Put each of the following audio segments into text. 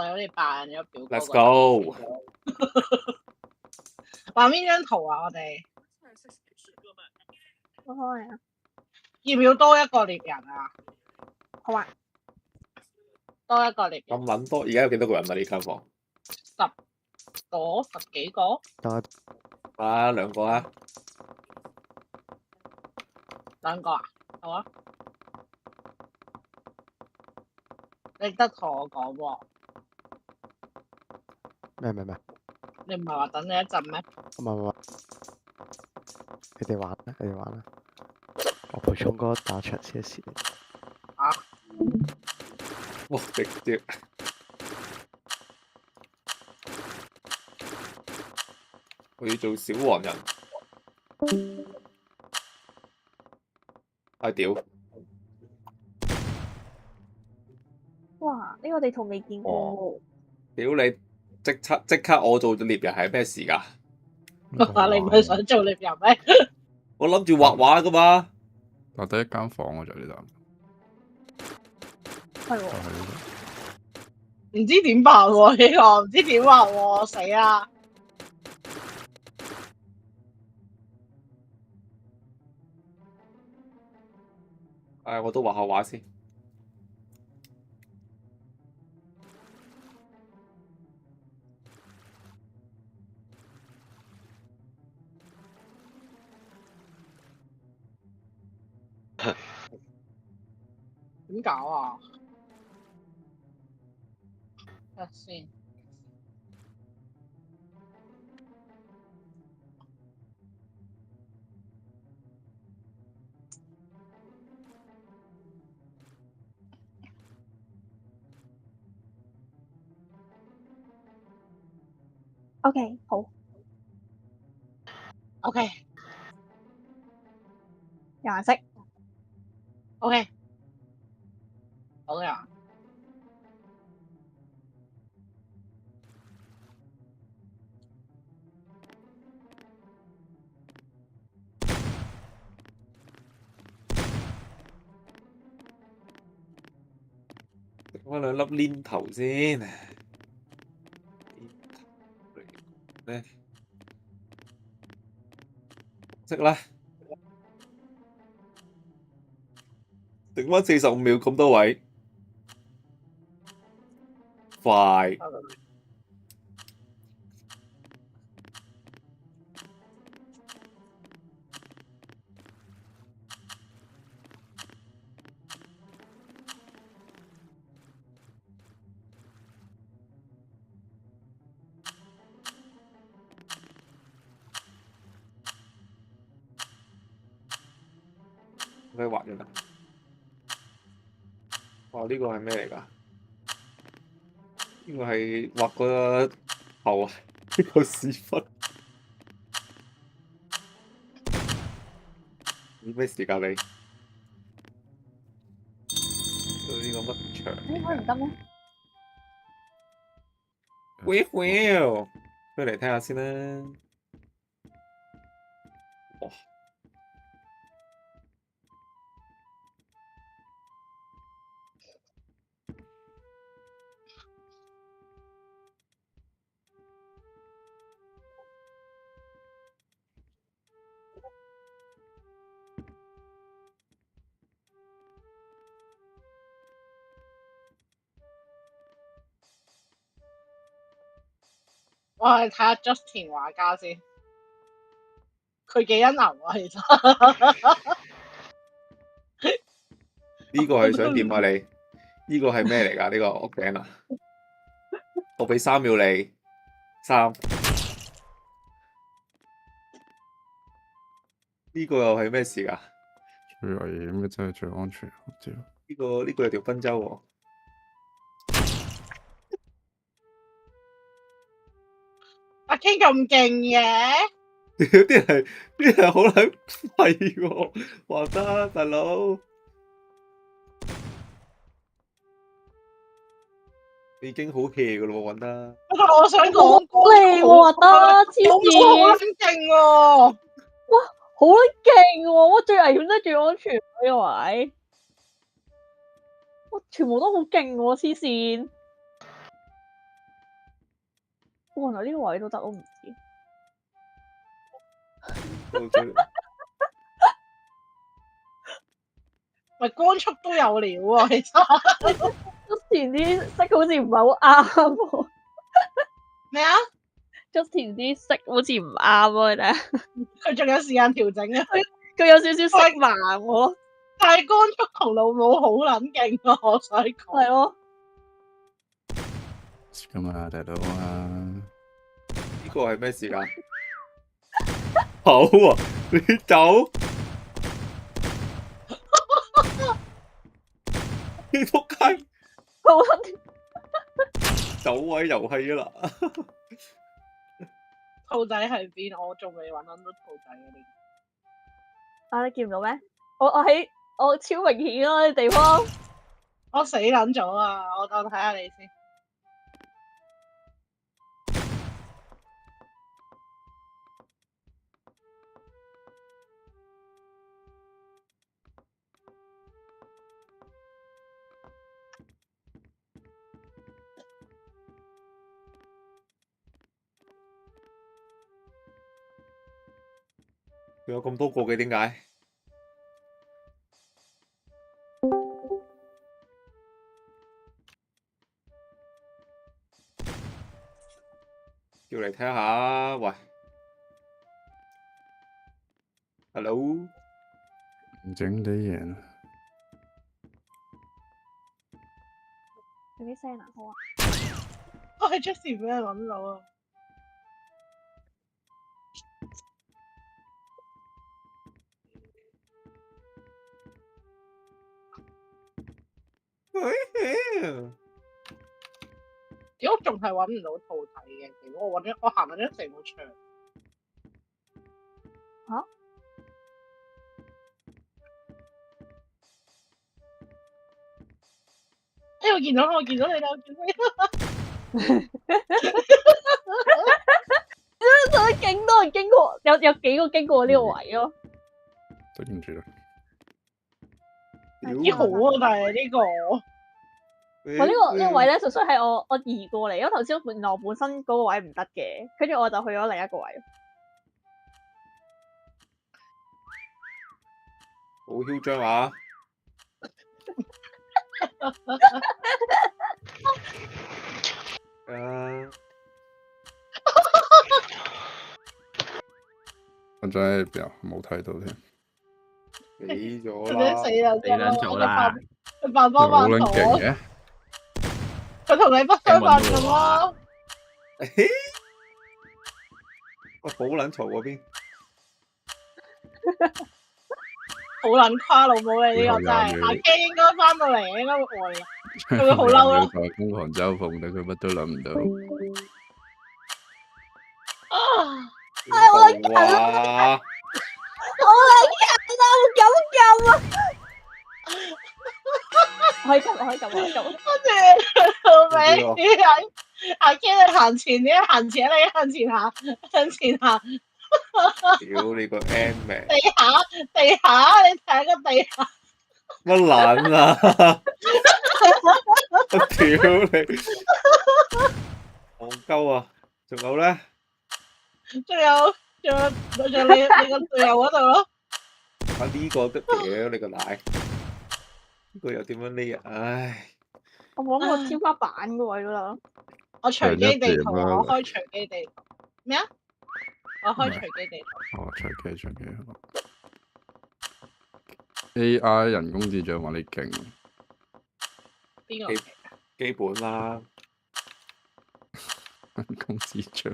我有啲扮咗表哥。 Let's go。玩邊張圖啊？我哋我開啊，要唔要多一個獵人啊？好啊，多一個獵人。咁撚多，而家有幾多個人啊？呢間房十幾個？得啊，2個啊。2個啊？好啊。你得同我講喎。咩？你唔係話等你一陣咩？唔係，你哋玩啦，我陪聰哥打場 CS。啊！哇！直接我要做小黃人。屌！哇！呢個地圖未見過喎。屌你！即刻我做獵人係咩事㗎？你唔係想做獵人咩？我諗住畫畫㗎嘛。我得一間房喎，就呢度。係喎。唔知點辦喎呢個，唔知點畫喎，死啦！我都畫下畫先。點搞啊？睇下先。OK， 好。OK。有顏色。OK。好嘅。食翻2粒鏈頭先。咧，食啦。剩翻45秒，咁多位。快！可以畫咗啦。哇！呢個係咩嚟㗎？呢個係畫個頭啊！呢個屎忽。咩時間你？呢個乜牆？點解唔得咩？不如嚟聽下先啦。哇！我係睇下 Justin 畫家先，佢幾恩牛啊，其實。呢個係想點啊你？呢個係咩嚟㗎？呢個屋頂啊！我俾3秒你，3。呢個又係咩事㗎？最危險嘅真係最安全，我知。呢個係條賓州喎。阿 King 咁勁嘅，啲人好撚廢喎，畫得大佬。已經好 hea 㗎咯喎，揾得。我想講靚喎，畫得黐線。好勁喎！哇，好勁喎！哇，最危險都係最安全呢個位。哇，全部都好勁喎，黐線。原來呢個位都得，我唔知。到最喂，光速都有料喎，其實。Justin 啲色好似唔係好啱喎咩啊？ ，Justin 啲色好似唔啱喎，但係佢仲有時間調整啊！佢有少少色盲喎。但係光速同老母好撚勁啊！我想講。係咯，咁啊，大佬啊，呢個係咩時間？走啊！你走！你仆街！好撚走位遊戲啊啦！兔仔喺邊？我仲未揾到兔仔嘅呢。啊！你見唔到咩？我喺我超明顯咯啲地方。我死撚咗啊！我睇下你先。佢有咁多個嘅，點解？叫嚟睇下，喂，Hello，唔整啲嘢。有啲聲啊，好啊。我係 Jessie 俾人揾到啊！點解仲係揾唔到兔仔嘅？如果我行緊咗成個場。嚇？我見到你啦！我見到你啦！所以勁多人經過，有幾個經過呢個位咯。對唔住啦，幾好啊！但係呢個。我呢個位咧，純粹係我移過嚟，因為頭先原來我本身嗰個位唔得嘅，跟住我就去咗另一個位。好囂張啊！我真係邊冇睇到添。死咗死啦！死啦！死撚咗啦！佢扮幫好撚扮圖勁嘅，佢同你不相伯咁咯。喂，好撚嘈嗰邊。好撚誇老母你呢個真係，阿 K 應該翻到嚟應該會呆嘅，佢會好嬲咯。瘋狂嘲諷，但佢乜都諗唔到。我我可以撳。跟住老尾阿 K 你行前啲，行前行。屌你個 N 名！地下，你睇個地下。乜撚啊！我屌你！戇鳩啊！仲有咧？仲有你個隊友嗰度咯。啊呢個都屌你個奶！呢個又點樣呢啊？唉！我冇諗過天花板嗰位嗰度。我隨機地圖啊！我開隨機地圖。咩啊？我開隨機地圖。哦，隨機。AI 人工智障話你勁，邊個？基本啦。人工智障。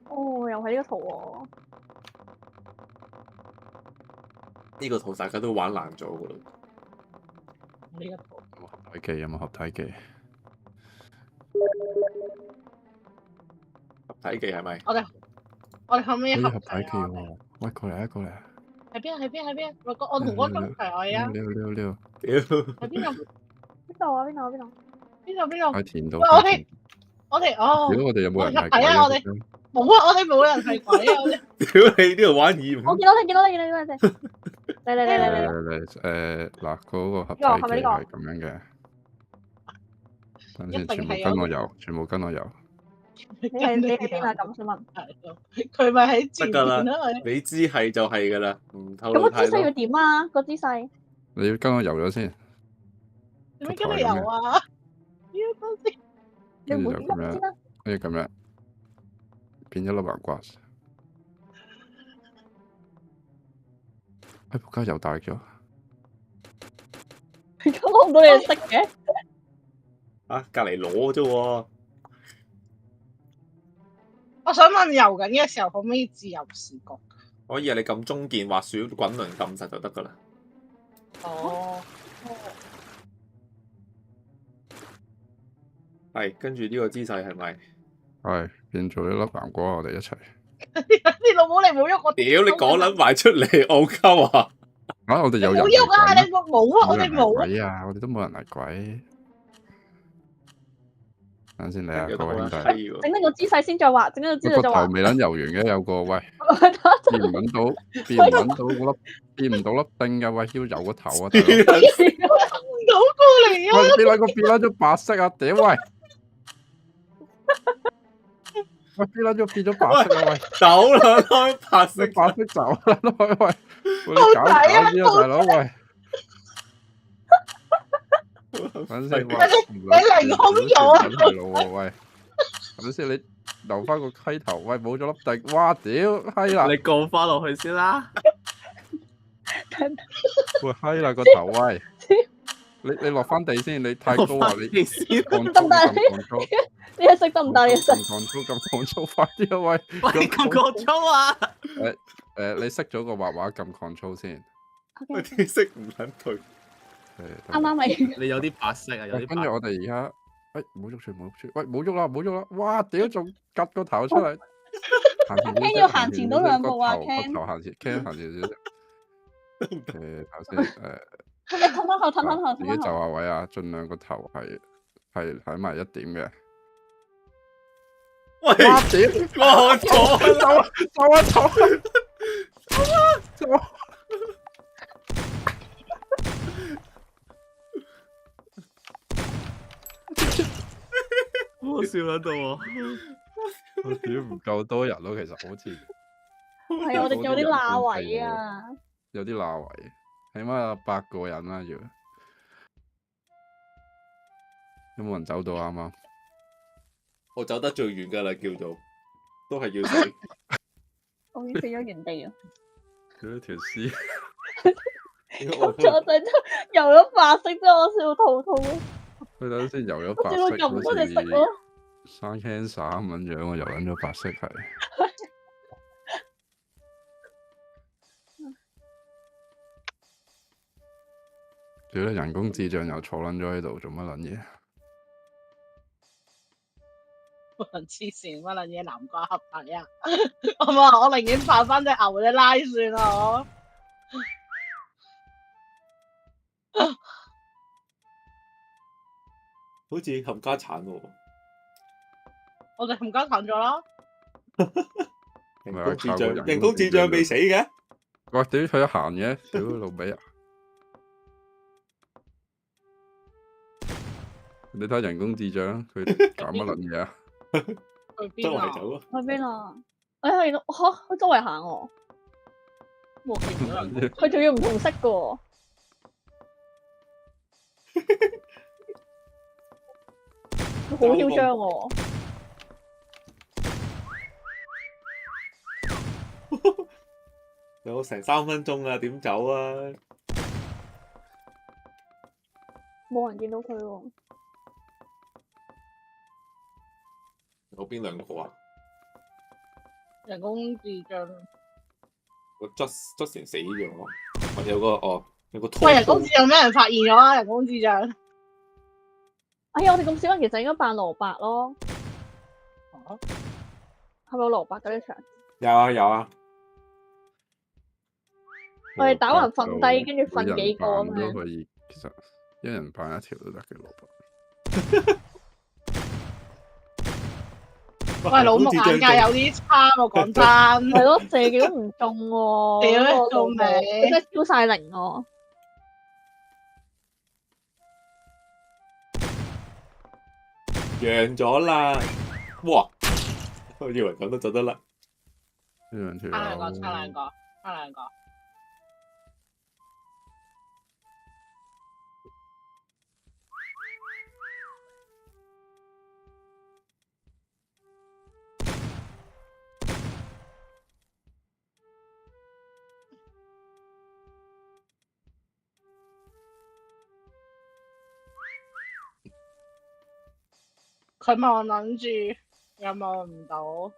哦，又係呢個圖喎。呢個圖大家都玩爛咗噶啦。呢個圖。有冇合體技？合體技係咪？我哋後尾合可以合體技喎！喂，過嚟！喺邊？我同嗰個一齊啊！溜！屌！喺邊度？邊度？喺田度。我哋哦。如果我哋有冇人係鬼啊？我哋冇啊！我哋冇人係鬼啊！屌你呢度玩二五。我見到你。嚟，嗱，嗰個合體係咪呢個技係咁樣嘅。等先，全部一定係跟我游，全部跟我游。你喺邊啊？咁想問。佢咪喺前得㗎啦邊咯，佢你知係就係㗎啦，唔透咁露太多個姿勢要。點啊？個姿勢你要跟我游咗先，點解跟你游啊？要嗰時你唔好點跟住就咁樣，先啦。跟住咁樣變咗粒南瓜。哎，仆街又大咗。咁攞唔到嘢食嘅。啊，隔離攞啫喎。我想問游緊嘅時候可唔可以自由視角？可以啊，你撳中鍵滑鼠滾輪撳實就得㗎啦。哦，係，跟住呢個姿勢係咪？係變做一粒南瓜，我哋一齊。你老母你唔好喐我！屌你講撚埋出嚟，戇鳩啊！啊！我哋有人唔好喐啊！嚟你冇啊！我哋冇啊！鬼啊！我哋都冇人嚟鬼。等先，你啊，各位兄弟。整呢個姿勢先再畫，整呢個姿勢個再畫。頭未撚游完嘅，有個喂，變唔揾到，變唔揾到嗰粒，變唔到粒釘嘅，喂，要游個頭啊，大佬！唔到過嚟啊！喂，變撚個變撚咗白色啊！屌喂！喂，變撚咗變咗白色啊！喂，走啦，開白色你白色走啦，喂喂，你搞搞啲啊，大佬喂！等先，你凌空咗啊！大佬喎，喂，等先，你留翻個溪頭，喂，冇咗粒釘，哇屌，閪啦！你告翻落去先啦。喂，閪啦個頭，喂，你落翻地先，你太高啊，你先，降粗得唔得咁降粗，呢一色得唔得？呢一色咁降粗咁降粗，快啲啊喂！喂，咁講粗啊！你熄咗個畫畫撳 control 先，佢啲色唔撚對。啱啱咪你有啲白色啊，有啲白。跟住我哋而家，喂，冇喐住，冇喐住，喂，冇喐啦，冇喐啦，哇，屌，仲趌個頭出嚟，行前，Ken 要行前多兩步啊個，Ken。頭行前，Ken 行前少少，頭先，你褪翻後，褪翻後，自己就褪翻後。下位啊，盡量個頭係喺埋一點嘅。喂，哇屌！哇，我錯啦！走！好笑喺度喎。我屌唔夠多人咯，其實好似係啊，我哋有啲罅位啊。有啲罅位，起碼有8個人啦要。有冇人走到啱啱？我走得最遠㗎啦，叫做都係要死。我已經死咗原地啊！佢條屍，我就游咗白色之後，我笑到肚痛咯。佢等先游咗白我笑到色，咁多隻色好咯。似生 cancer 咁樣，我游緊咗白色係。屌你人工智障又坐撚咗喺度，做乜撚嘢？黐線乜撚嘢南瓜合體啊！我話我寧願扮翻隻牛嘅拉算啦，好似冚家產喎。我哋冚家鏟咗啦。人工智障，人工智障未死嘅。哇！屌佢一行嘅，屌老味啊！你睇人工智障，佢搞乜撚嘢啊？去邊啊？周圍走啊！去邊啊？我喺度嚇，佢周圍行喎。冇見到人。佢仲要唔同色嘅喎。佢好囂張喎。有成3分鐘啦，點走啊？冇人見到佢喎。有邊兩個啊？人工智障。個 Justin 死咗，或者有個有個喂，人工智障俾人發現咗啊！人工智障。哎呀，我哋咁少人，其實應該扮蘿蔔咯。係咪有蘿蔔嗰啲場？有啊有啊。我哋打橫瞓低，跟住瞓幾個咁樣。都可以，其實一人扮一條都得嘅蘿蔔。喂，老木眼界有啲差喎，講真。係咯，射幾都唔中喎。屌你老佢味！真係超晒零喎。贏咗啦！哇！我以為咁都走得甩。呢兩條差兩個，差兩個，差兩個。佢望諗住又望唔到。